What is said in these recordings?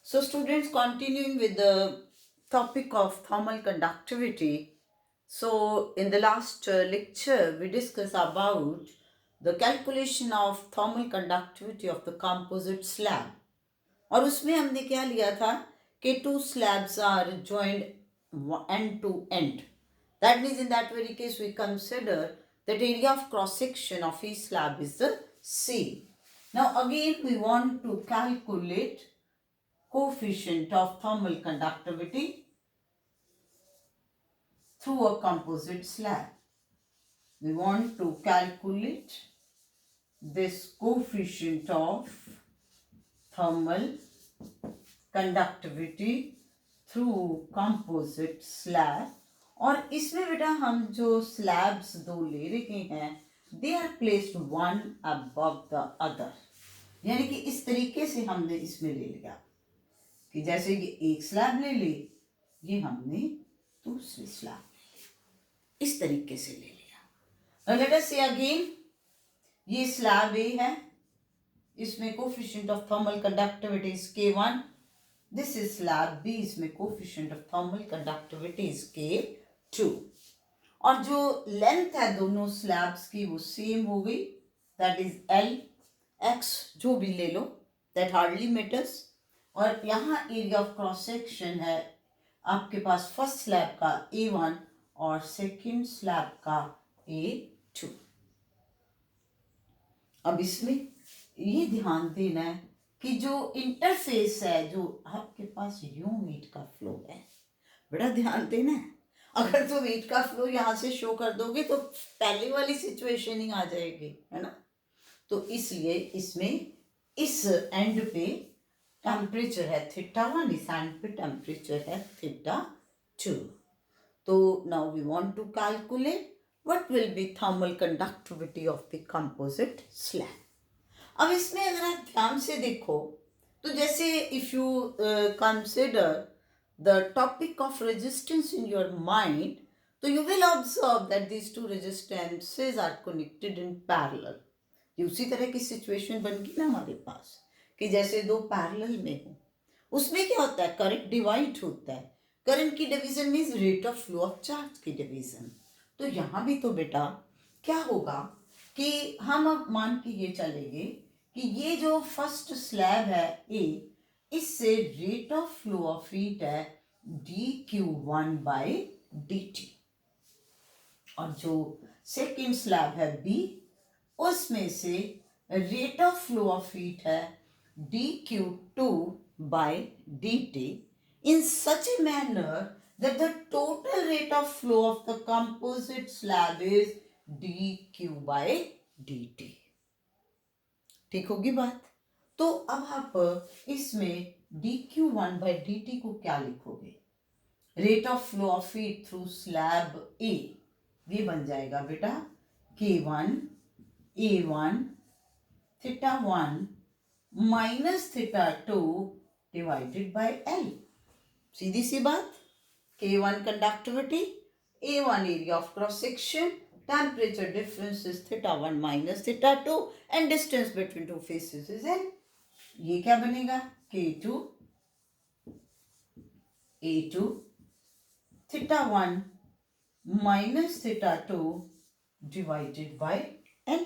So, students, continuing with the topic of thermal conductivity. So, in the last lecture, we discussed about the calculation of thermal conductivity of the composite slab. और उसमें हमने क्या लिया था कि two slabs are joined end to end. That means in that very case we consider that area of cross section of each slab is the same. Now again we want to calculate coefficient of thermal conductivity through a composite slab. We want to calculate this coefficient of thermal conductivity through composite slab. और इसमें बेटा हम जो slabs दो ले रहे हैं they are placed one above the other. यानी कि इस तरीके से हमने इसमें ले लिया कि जैसे कि एक स्लैब ले ली, ये हमने दूसरी स्लैब ले ली, इस तरीके से ले लिया. लेट अस से अगेन, ये स्लैब ए है, इसमें coefficient of thermal conductivity is K1. This is slab B, इसमें coefficient of thermal conductivity is K2. और जो लेंथ है दोनों स्लैब्स की वो सेम हो गई, दैट इज L X, जो भी ले लो, दैट हार्डली मैटर्स. और यहाँ एरिया ऑफ क्रॉस सेक्शन है आपके पास फर्स्ट स्लैब का A1 और सेकंड स्लैब का A2. अब इसमें ये ध्यान देना है कि जो इंटरफेस है, जो आपके पास यूं हीट का फ्लो है, बड़ा ध्यान देना है. अगर तुम हीट का फ्लो यहाँ से शो कर दोगे तो पहले वाली सिचुएशन ही आ जाएगी, है ना. तो इसलिए इसमें इस एंड पे टेम्परेचर है θ1, इस एंड पे टेम्परेचर है θ2. तो now we want to calculate what will be thermal conductivity of the composite slab. अब इसमें अगर आप ध्यान से देखो तो जैसे if you consider the topic of resistance in your mind, तो you will observe that these two resistances are connected in parallel. ये उसी तरह की सिचुएशन बन गई ना हमारे पास कि जैसे दो पैरेलल में हो, उसमें क्या होता है, करंट डिवाइड होता है. करंट की division means rate of flow of charge की डिवीजन. तो यहाँ भी तो बेटा क्या होगा कि हम अब मान के ये चलेंगे कि ये जो फर्स्ट स्लैब है ए, इससे rate of flow of heat है dQ1/dt. और जो सेकेंड स्लैब है बी, उसमें से rate of flow of heat है dQ2/dt in such a manner that the total rate of flow of the composite slab is dQ/dt. ठीक होगी बात. तो अब आप इसमें dQ1/dt को क्या लिखोगे, rate of flow of heat through slab A, ये बन जाएगा बेटा K1 A1 θ1 minus θ2 divided by L. सीधी सी बात. K1 conductivity, A1 area of cross section, temperature difference is θ1 minus θ2 and distance between two faces is L. ये क्या बनेगा, K2 A2 θ1 minus θ2 divided by L.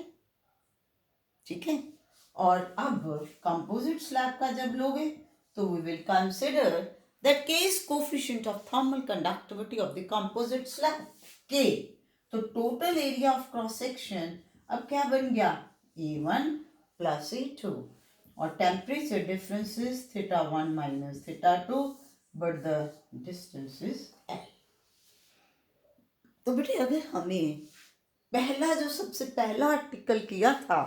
ठीक है. और अब कंपोजिट स्लैब का जब लोगे तो we will consider that K is coefficient of thermal conductivity of the composite slab. K. तो total area of cross section अब क्या बन गया, A1 plus A2. और temperature difference is θ1 minus θ2, but the distance is L. तो बेटे अगर हमें पहला जो सबसे पहला आर्टिकल किया था,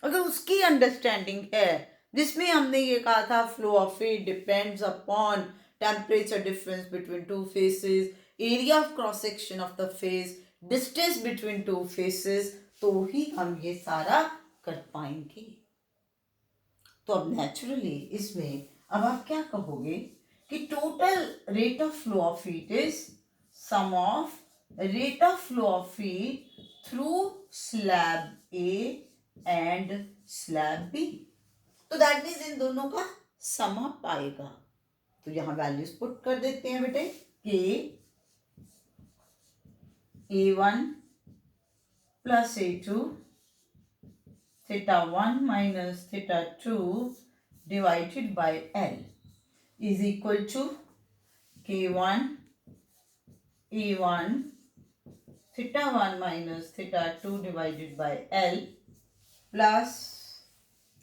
अगर उसकी अंडरस्टैंडिंग है जिसमें हमने ये कहा था flow of heat depends upon temperature difference between two faces, area of cross section of the face, distance between two faces, तो ही हम ये सारा कर पाएंगे. तो अब नेचुरली इसमें अब आप क्या कहोगे कि total rate of flow of heat is sum of rate of flow of heat through slab A and slab B. तो दैट मीन्स इन दोनों का समा पाएगा। तो यहाँ वैल्यूज पुट कर देते हैं बेटे, के A1 plus A2 θ1 minus θ2 divided by L is equal to K1 A1 θ1 minus θ2 divided by L plus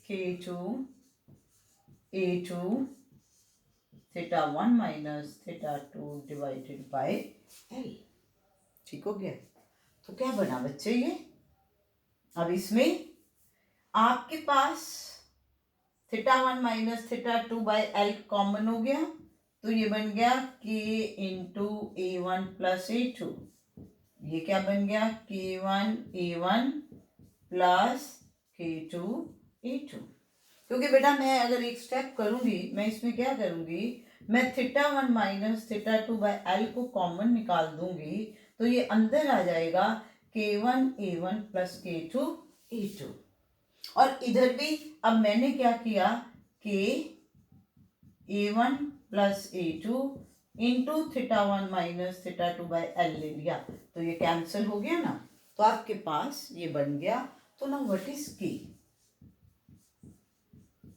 K2 A2 θ1 minus θ2 divided by L। ठीक हो गया। तो क्या बना बच्चे ये, अब इसमें आपके पास θ1 माइनस θ2 बाय L कॉमन हो गया, तो ये बन गया K into A1 plus A2। ये क्या बन गया, K1 A1 plus K2 A2। क्योंकि बेटा मैं अगर एक स्टेप करूंगी, मैं इसमें क्या करूंगी, मैं θ1 माइनस θ2 बाय L को कॉमन निकाल दूंगी, तो ये अंदर आ जाएगा K1 A1 plus K2 A2। और इधर भी अब मैंने क्या किया, K A1 plus A2 into θ1 minus θ2 by L ले लिया, तो ये कैंसिल हो गया ना, तो आपके पास ये बन गया। तो ना what is K,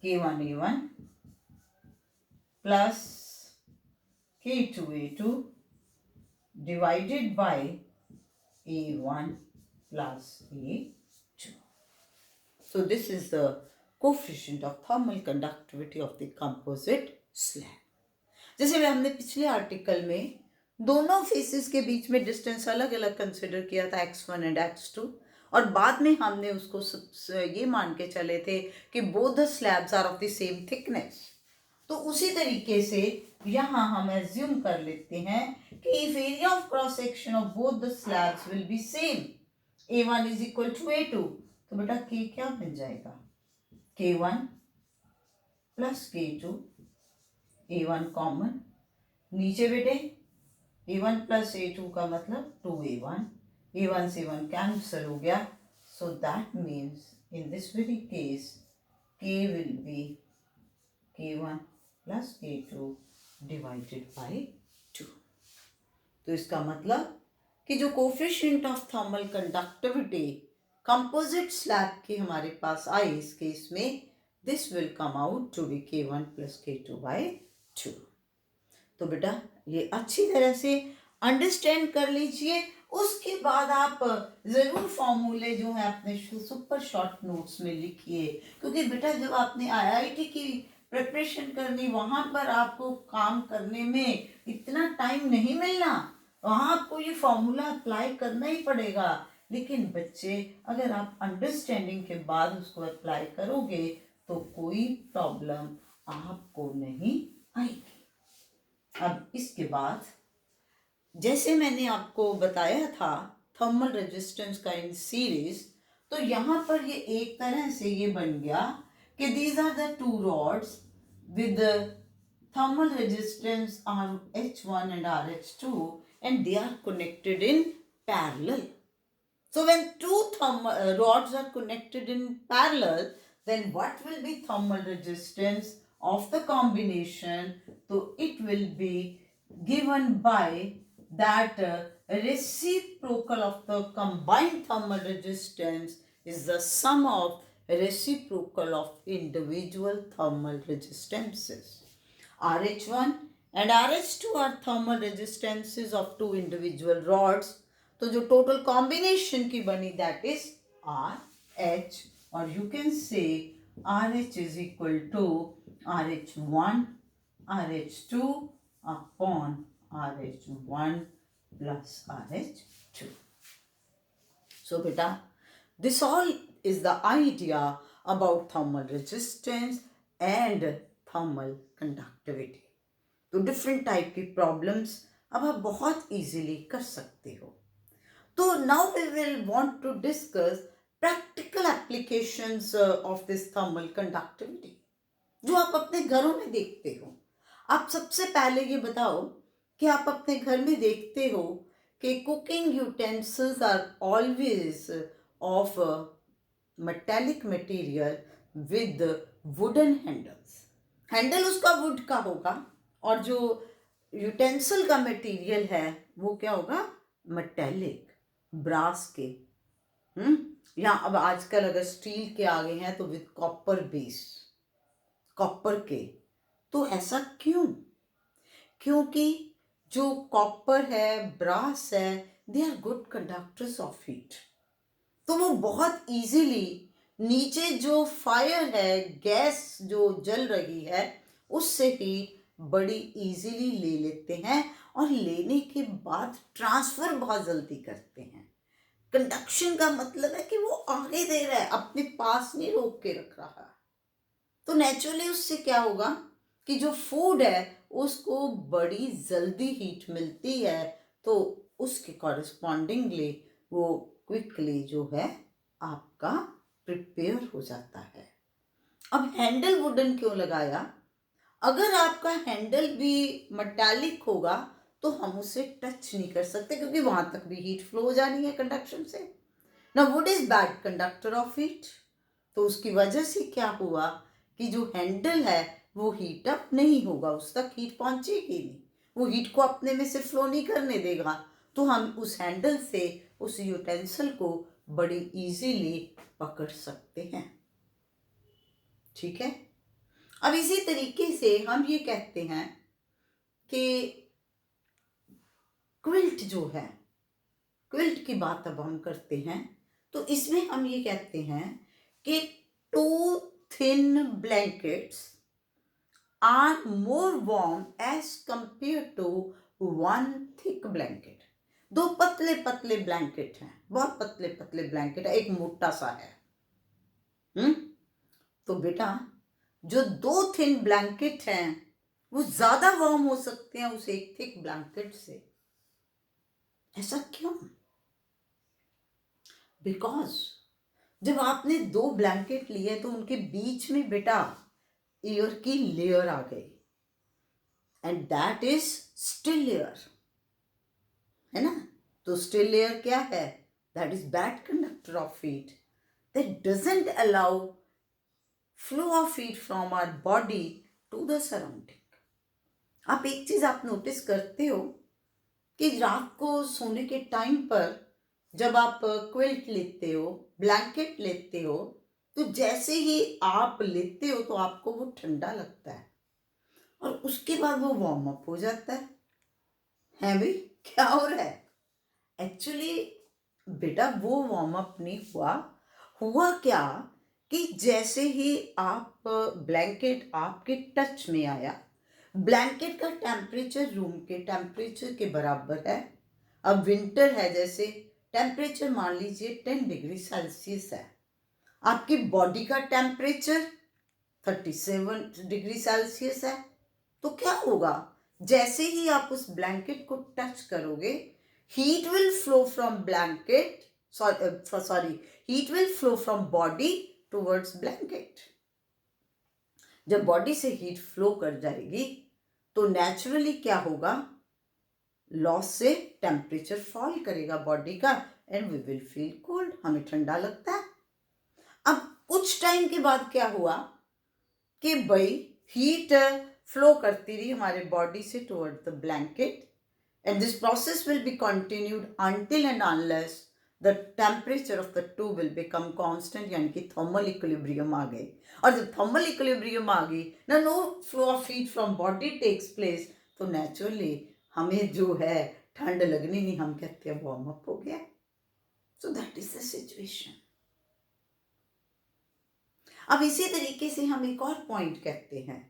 K1 A1 plus K2 A2 divided by A1 plus A2. So this is the coefficient of thermal conductivity of the composite slab. जैसे हमने पिछले आर्टिकल में दोनों फेसेस के बीच में डिस्टेंस अलग अलग कंसिडर किया था, x1 एंड x2, और बाद में हमने उसको ये मान के चले थे कि both the slabs are of the same thickness. तो उसी तरीके से यहाँ हम एज्यूम कर लेते हैं कि if area of cross section of both the slabs will be same, A1 is equal to A2, तो बेटा K क्या बन जाएगा, K1 plus K2, A1 common, नीचे बेटे A1 प्लस A2 का मतलब 2A1, A1 से 1 कैंसिल हो गया, so that means in this very case K will be K1 plus K2 divided by 2। तो इसका मतलब कि जो coefficient of thermal conductivity composite slab की हमारे पास आई इस केस में, this will come out to be K1 plus K2 by 2। तो बेटा ये अच्छी तरह से अंडरस्टैंड कर लीजिए, उसके बाद आप ज़रूर फॉर्मूले जो है अपने सुपर शॉर्ट नोट्स में लिखिए, क्योंकि बेटा जब आपने IIT की प्रिपरेशन करनी, वहाँ पर आपको काम करने में इतना टाइम नहीं मिलना, वहाँ आपको ये फॉर्मूला अप्लाई करना ही पड़ेगा। लेकिन बच्चे अगर आप अंडरस्टैंडिंग के बाद उसको अप्लाई करोगे तो कोई प्रॉब्लम आपको नहीं आएगी। अब इसके बाद जैसे मैंने आपको बताया था थर्मल रेजिस्टेंस का इन सीरीज, तो यहाँ पर ये एक तरह से ये बन गया कि these are the two rods with the thermal resistance RH1 and RH2 and they are connected in parallel. So when two rods are connected in parallel, then what will be thermal resistance of the combination? So it will be given by that reciprocal of the combined thermal resistance is the sum of reciprocal of individual thermal resistances. RH1 and RH2 are thermal resistances of two individual rods. तो जो total combination की बनी that is RH, और you can say RH is equal to RH1 RH2 upon RH1 plus RH2। So बेटा this all is the idea about thermal resistance and thermal conductivity. तो different type की problems अब आप बहुत easily कर सकते हो। तो now we will want to discuss practical applications of this thermal conductivity जो आप अपने घरों में देखते हो। आप सबसे पहले ये बताओ कि आप अपने घर में देखते हो कि cooking utensils are always of metallic material with wooden handles, handle उसका वुड का होगा और जो यूटेंसिल का मटेरियल है वो क्या होगा, मेटेलिक, ब्रास के। या अब आजकल अगर स्टील के आ गए हैं तो विद कॉपर बेस, कॉपर के। तो ऐसा क्यों? क्योंकि जो कॉपर है, ब्रास है, they are good conductors of heat. तो वो बहुत इजीली नीचे जो फायर है, गैस जो जल रही है, उससे हीट बड़ी इजीली ले लेते हैं और लेने के बाद ट्रांसफर बहुत जल्दी करते हैं। कंडक्शन का मतलब है कि वो आगे दे रहा है, अपने पास नहीं रोक के रख रहा। तो नेचुरली उससे क्या होगा कि जो फूड है उसको बड़ी जल्दी हीट मिलती है, तो उसके कॉरेस्पॉन्डिंगली वो क्विकली जो है आपका प्रिपेयर हो जाता है। अब हैंडल वुडन क्यों लगाया? अगर आपका हैंडल भी मेटालिक होगा तो हम उसे टच नहीं कर सकते, क्योंकि वहां तक भी हीट फ्लो हो जानी है कंडक्शन से ना। Would is bad conductor of heat. तो उसकी वजह से क्या हुआ कि जो हैंडल है वो हीट अप नहीं होगा, उस तक हीट पहुंचेगी नहीं, वो हीट को अपने में से फ्लो नहीं करने देगा। तो हम उस हैंडल से उस यूटेंसिल को बड़ी इजीली पकड़ सकते हैं। ठीक है। अब इसी तरीके से हम ये कहते हैं कि क्विल्ट जो है, क्विल्ट की बात अब हम करते हैं, तो इसमें हम ये कहते हैं कि 2 thin blankets are more warm as compared to 1 thick blanket। 2 पतले पतले ब्लैंकेट हैं, बहुत पतले पतले ब्लैंकेट है, एक मोटा सा है। तो बेटा जो 2 थिन ब्लैंकेट हैं वो ज्यादा वार्म हो सकते हैं उस एक थिक ब्लैंकेट से। ऐसा क्यों? बिकॉज जब आपने 2 ब्लैंकेट लिए तो उनके बीच में बेटा एयर की लेयर आ गई, and that is still layer, है ना। तो स्टिल लेयर क्या है? That is bad conductor of heat, that doesn't allow flow of heat from our body to the surrounding. आप एक चीज आप नोटिस करते हो कि रात को सोने के टाइम पर जब आप क्विल्ट लेते हो, ब्लैंकेट लेते हो, तो जैसे ही आप लेते हो तो आपको वो ठंडा लगता है और उसके बाद वो वार्म अप हो जाता है भाई? क्या हो रहा है? एक्चुअली बेटा वो वार्म अप नहीं हुआ। हुआ क्या कि जैसे ही आप ब्लैंकेट आपके टच में आया, ब्लैंकेट का टेम्परेचर रूम के टेम्परेचर के बराबर है। अब विंटर है, जैसे टेम्परेचर मान लीजिए 10 डिग्री सेल्सियस है, आपकी बॉडी का टेम्परेचर 37 डिग्री सेल्सियस है। तो क्या होगा, जैसे ही आप उस ब्लैंकेट को टच करोगे, heat will flow from blanket, sorry, heat will flow from body towards blanket. जब बॉडी से हीट फ्लो कर जाएगी तो नेचुरली क्या होगा, लॉस से टेम्परेचर फॉल करेगा बॉडी का and we will feel cold, हमें ठंडा लगता है। अब कुछ टाइम के बाद क्या हुआ कि भाई हीट फ्लो करती रही हमारे बॉडी से toward the blanket, and this process will be continued until and unless the temperature of the two will become constant, यानी कि थर्मल इक्विलिब्रियम आ गई। और जब थर्मल इक्विलिब्रियम आ गई ना, no flow of heat from body takes place, तो नेचुरली हमें जो है ठंड लगनी नहीं, हम कहते हैं वार्म अप हो गया। So that is the situation. अब इसी तरीके से हम एक और पॉइंट कहते हैं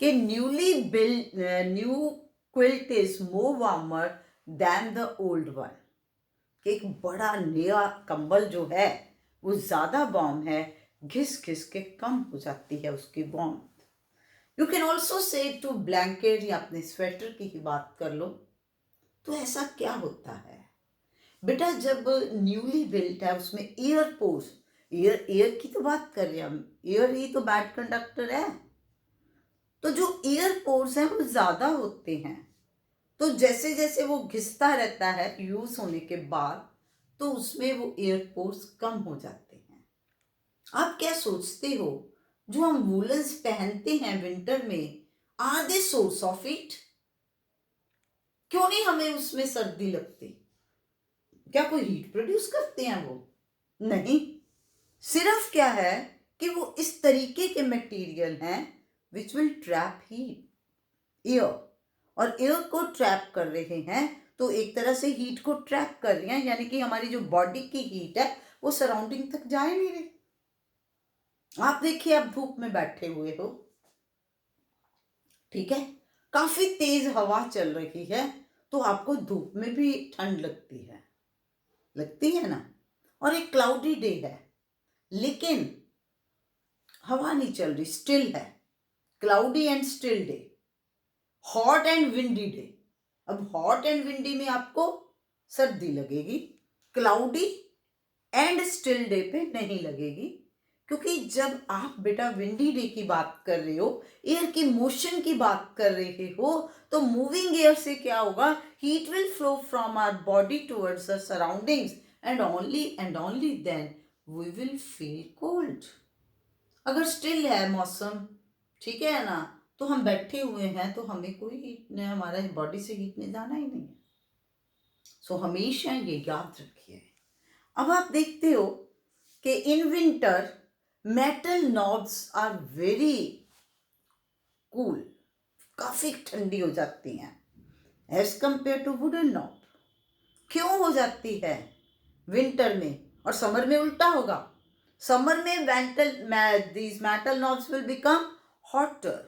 कि new quilt is more warmer than the old one. एक बड़ा नया कंबल जो है वो ज्यादा वार्म है, घिस घिस के कम हो जाती है उसकी warmth. You can also say to blanket, या अपने स्वेटर की ही बात कर लो। तो ऐसा क्या होता है बेटा, जब न्यूली बिल्ट है उसमें एयर पोर्स, एयर की तो बात कर रहे हैं हम, एयर ही तो बैड कंडक्टर है। तो जो एयर पोर्स हैं वो ज्यादा होते हैं, तो जैसे जैसे वो घिसता रहता है यूज होने के बाद, तो उसमें वो एयर पोर्स कम हो जाते हैं। आप क्या सोचते हो जो हम वूलन्स पहनते हैं विंटर में, are they source of heat? क्यों नहीं हमें उसमें सर्दी लगती? क्या कोई हीट प्रोड्यूस करते हैं वो? नहीं। सिर्फ क्या है कि वो इस तरीके के मटेरियल हैं which will trap heat, air, और एयर को ट्रैप कर रहे हैं, तो एक तरह से हीट को ट्रैप कर रहे हैं, यानी कि हमारी जो बॉडी की हीट है वो सराउंडिंग तक जा नहीं रही। आप देखिए, आप धूप में बैठे हुए हो, ठीक है, काफी तेज हवा चल रही है, तो आपको धूप में भी ठंड लगती है ना। और एक क्लाउडी डे है, लेकिन हवा नहीं चल रही, स्टिल है, cloudy and still day, hot and windy day. अब हॉट एंड विंडी में आपको सर्दी लगेगी, क्लाउडी एंड स्टिल डे पे नहीं लगेगी, क्योंकि जब आप बेटा विंडी डे की बात कर रहे हो, एयर की मोशन की बात कर रहे हो, तो मूविंग एयर से क्या होगा, heat will flow from our body towards the surroundings and only then we will feel cold. अगर स्टिल है मौसम, ठीक है ना, तो हम बैठे हुए हैं, तो हमें कोई हीट ने हमारा बॉडी से हीट ने जाना ही नहीं है। सो हमेशा ये याद रखिए। अब आप देखते हो कि in winter metal knobs are very cool, काफी ठंडी हो जाती हैं as compare to wooden knob. क्यों हो जाती है विंटर में, और समर में उल्टा होगा? समर में these metal knobs will become hotter,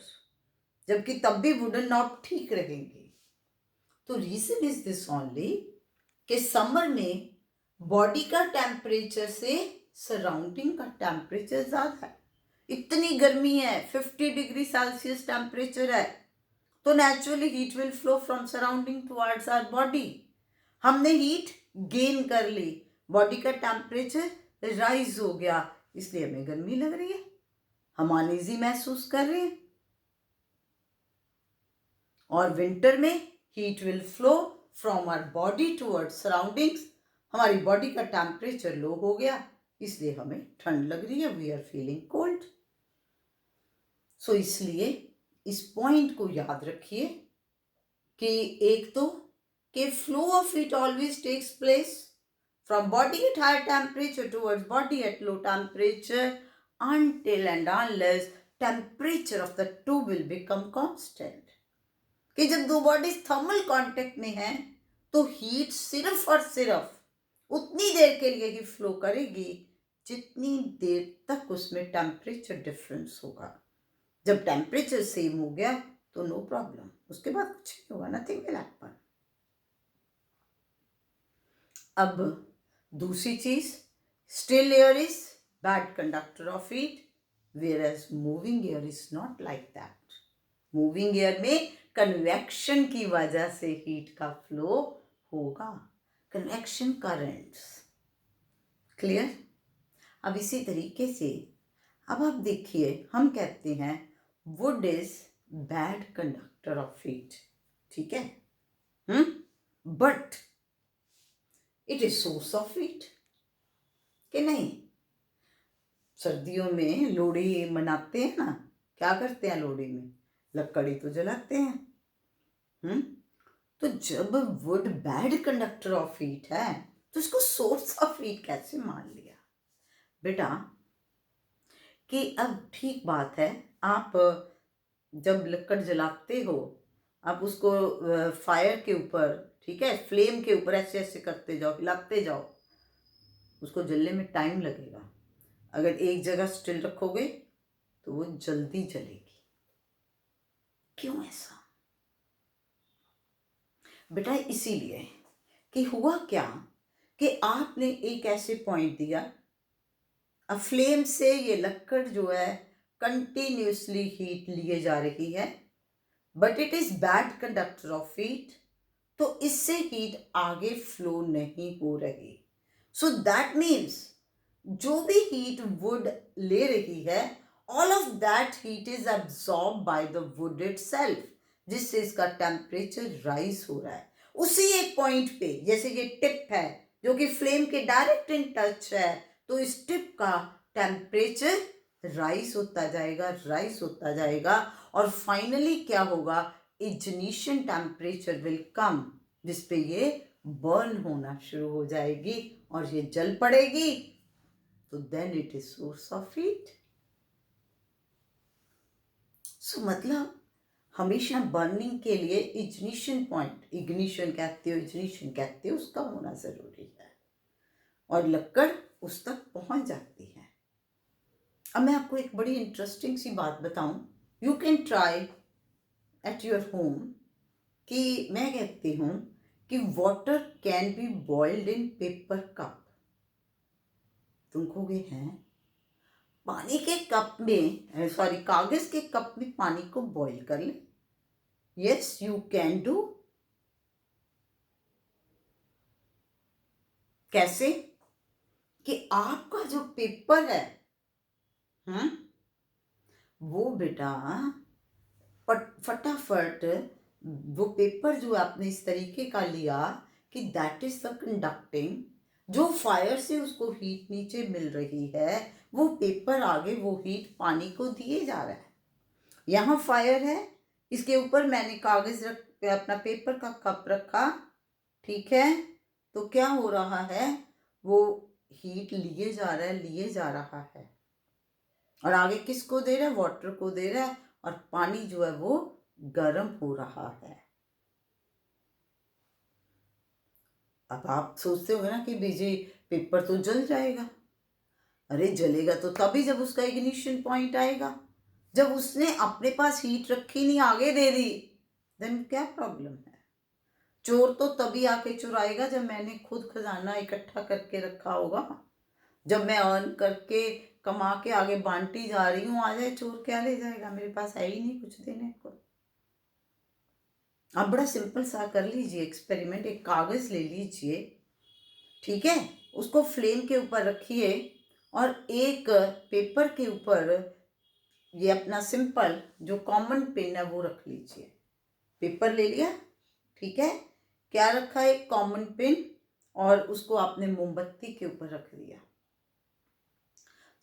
जबकि तब भी वुडन नॉब ठीक रहेंगे। तो रीजन इज दिस ओनली कि समर में बॉडी का टेम्परेचर से सराउंडिंग का टेम्परेचर ज्यादा है, इतनी गर्मी है, 50 डिग्री सेल्सियस टेम्परेचर है, तो naturally heat will flow from surrounding towards our body. हमने हीट गेन कर ली, बॉडी का टेम्परेचर राइज हो गया, इसलिए हमें गर्मी लग रही है, हम अनईजी महसूस कर रहे हैं। और विंटर में heat will flow from our body towards surroundings, हमारी बॉडी का टेम्परेचर लो हो गया, इसलिए हमें ठंड लग रही है, we are feeling cold. So इसलिए इस पॉइंट को याद रखिए कि एक तो कि flow of heat always takes place from body at high temperature towards body at low temperature until and unless temperature of the two will become constant। कि जब दो बॉडीज थर्मल कांटेक्ट में हैं, तो हीट सिर्फ और सिर्फ उतनी देर के लिए ही फ्लो करेगी जितनी देर तक उसमें टेम्परेचर डिफरेंस होगा। जब टेम्परेचर सेम हो गया तो नो प्रॉब्लम, उसके बाद कुछ नहीं होगा, नथिंग विल हैपन। अब दूसरी चीज, still air is bad conductor of heat, whereas moving air is not like that. Moving air में कन्वेक्शन की वजह से हीट का फ्लो होगा, कन्वेक्शन करंट्स। क्लियर? अब इसी तरीके से अब आप देखिए, हम कहते हैं would is bad conductor of heat, ठीक है, but it is source of heat, कि नहीं? सर्दियों में लोहड़ी मनाते हैं ना, क्या करते हैं लोहड़ी में, लकड़ी तो जलाते हैं। तो जब would bad conductor of heat है, तो इसको सोर्स ऑफ हीट कैसे मान लिया बेटा? कि अब ठीक बात है, आप जब लकड़ जलाते हो, आप उसको फायर के ऊपर, ठीक है, फ्लेम के ऊपर ऐसे ऐसे करते जाओ, हिलाते जाओ, उसको जलने में टाइम लगेगा। अगर एक जगह स्टिल रखोगे तो वो जल्दी जलेगी। क्यों ऐसा बेटा? इसीलिए कि हुआ क्या कि आपने एक ऐसे पॉइंट दिया, अब फ्लेम से ये लकड़ जो है कंटिन्यूसली हीट लिए जा रही है, but it is bad conductor of heat, तो इससे हीट आगे फ्लो नहीं हो रही। सो दैट मीन्स जो भी हीट वुड ले रही है, all of that heat is absorb by the wood itself, जिससे इसका टेम्परेचर राइज हो रहा है। उसी एक पॉइंट पे, जैसे ये टिप है जो कि फ्लेम के डायरेक्ट इन टच है, तो इस टिप का टेम्परेचर राइज होता जाएगा, राइज होता जाएगा, और फाइनली क्या होगा, इग्निशन टेम्परेचर विल कम, जिसपे ये बर्न होना शुरू हो जाएगी और ये जल पड़ेगी, तो then it is source of heat. So मतलब हमेशा बर्निंग के लिए इग्निशन पॉइंट, इग्निशन कहते हो, इग्निशन कहते हो, उसका होना जरूरी है, और लकड़ उस तक पहुंच जाती है। अब मैं आपको एक बड़ी इंटरेस्टिंग सी बात बताऊं, you can try at your home, कि मैं कहती हूं कि water can be boiled in paper cup. तुम कहोगे हैं, पानी के कप में, सॉरी कागज के कप में पानी को बॉईल कर ले। Yes you can do. कैसे? कि आपका जो पेपर है, वो बेटा फटाफट, वो पेपर जो आपने इस तरीके का लिया कि दैट इज द कंडक्टिंग, जो फायर से उसको हीट नीचे मिल रही है, वो पेपर आगे वो हीट पानी को दिए जा रहा है। यहाँ फायर है, इसके ऊपर मैंने कागज रख, अपना पेपर का कप रखा, ठीक है, तो क्या हो रहा है, वो हीट लिए जा रहा है, लिए जा रहा है, और आगे किसको दे रहा है, वाटर को दे रहा है, और पानी जो है वो गर्म हो रहा है। अब आप सोचते होंगे ना कि बीजी पेपर तो जल जाएगा। अरे जलेगा तो तभी जब उसका इग्निशन पॉइंट आएगा, जब उसने अपने पास हीट रखी नहीं, आगे दे दी, देन क्या प्रॉब्लम है। चोर तो तभी आके चुराएगा जब मैंने खुद खजाना इकट्ठा करके रखा होगा, जब मैं अर्न करके कमा के आगे बांटी जा रही हूँ, आ जाए चोर, क्या ले जाएगा, मेरे पास है ही नहीं कुछ देने को। आप बड़ा सिंपल सा कर लीजिए एक्सपेरिमेंट, एक कागज ले लीजिए, ठीक है, उसको फ्लेम के ऊपर रखिए, और एक पेपर के ऊपर ये अपना सिंपल जो कॉमन पेन है वो रख लीजिए। पेपर ले लिया, ठीक है, क्या रखा है, एक कॉमन पेन, और उसको आपने मोमबत्ती के ऊपर रख दिया।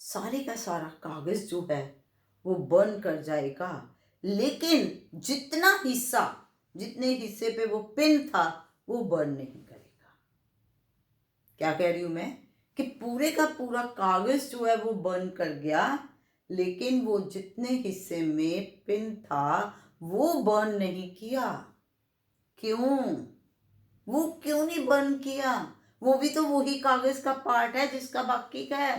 सारे का सारा कागज जो है वो बर्न कर जाएगा, लेकिन जितने हिस्से पे वो पिन था वो बर्न नहीं करेगा। क्या कह रही हूं मैं, कि पूरे का पूरा कागज जो है वो बर्न कर गया, लेकिन वो जितने हिस्से में पिन था वो बर्न नहीं किया। क्यों? वो क्यों नहीं बर्न किया? वो भी तो वही कागज का पार्ट है जिसका बाकी का है,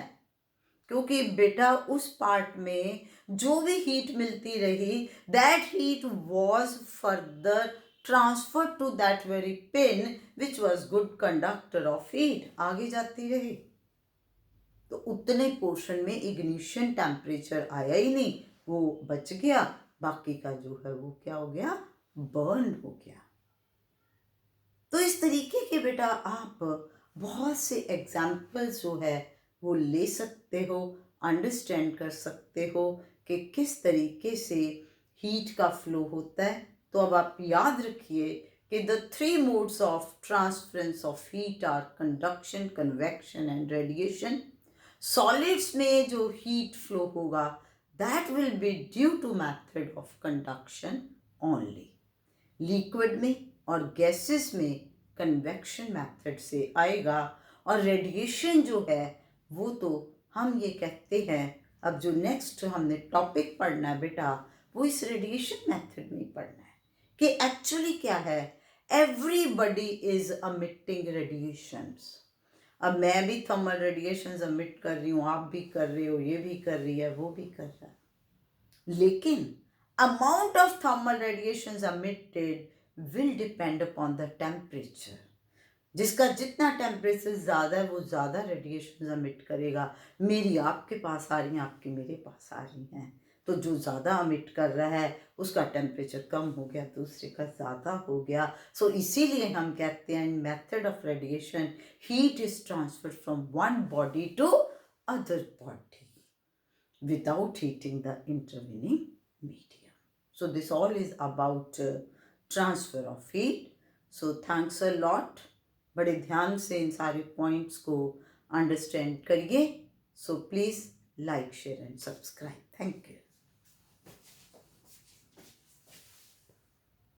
क्योंकि बेटा उस पार्ट में जो भी हीट मिलती रही, that heat was further transfer to that very pin which was good conductor of heat, आगे जाती रही, तो उतने पोर्शन में इग्निशन टेम्परेचर आया ही नहीं, वो बच गया, बाकी का जो है वो क्या हो गया, बर्न हो गया। तो इस तरीके के बेटा आप बहुत से एग्जाम्पल्स जो है वो ले सकते हो, अंडरस्टैंड कर सकते हो कि किस तरीके से हीट का फ्लो होता है। तो अब आप याद रखिए कि the 3 modes of transference of heat are conduction, convection and radiation. Solids में जो हीट फ्लो होगा that will be due to method of conduction only. Liquid में और गैसेस में कन्वेक्शन मेथड से आएगा, और रेडिएशन जो है वो तो हम ये कहते हैं, अब जो नेक्स्ट हमने टॉपिक पढ़ना है बेटा, वो इस रेडिएशन मेथड में ही पढ़ना है कि एक्चुअली क्या है, एवरीबडी इज अमिटिंग रेडिएशंस। अब मैं भी थर्मल रेडिएशंस अमिट कर रही हूँ, आप भी कर रहे हो, ये भी कर रही है, वो भी कर रहा है, लेकिन amount of thermal radiations emitted will depend upon the temperature। जिसका जितना टेम्परेचर ज़्यादा है वो ज़्यादा रेडिएशन अमिट करेगा। मेरी आपके पास आ रही हैं, आपकी मेरे पास आ रही हैं, तो जो ज़्यादा अमिट कर रहा है उसका टेम्परेचर कम हो गया, दूसरे का ज़्यादा हो गया। सो इसीलिए हम कहते हैं in method of radiation heat is transferred from one body to other body without heating the intervening medium. So this all is about transfer of heat. So thanks a lot. बड़े ध्यान से इन सारे पॉइंट्स को understand करिए। So please like, share and subscribe. Thank you.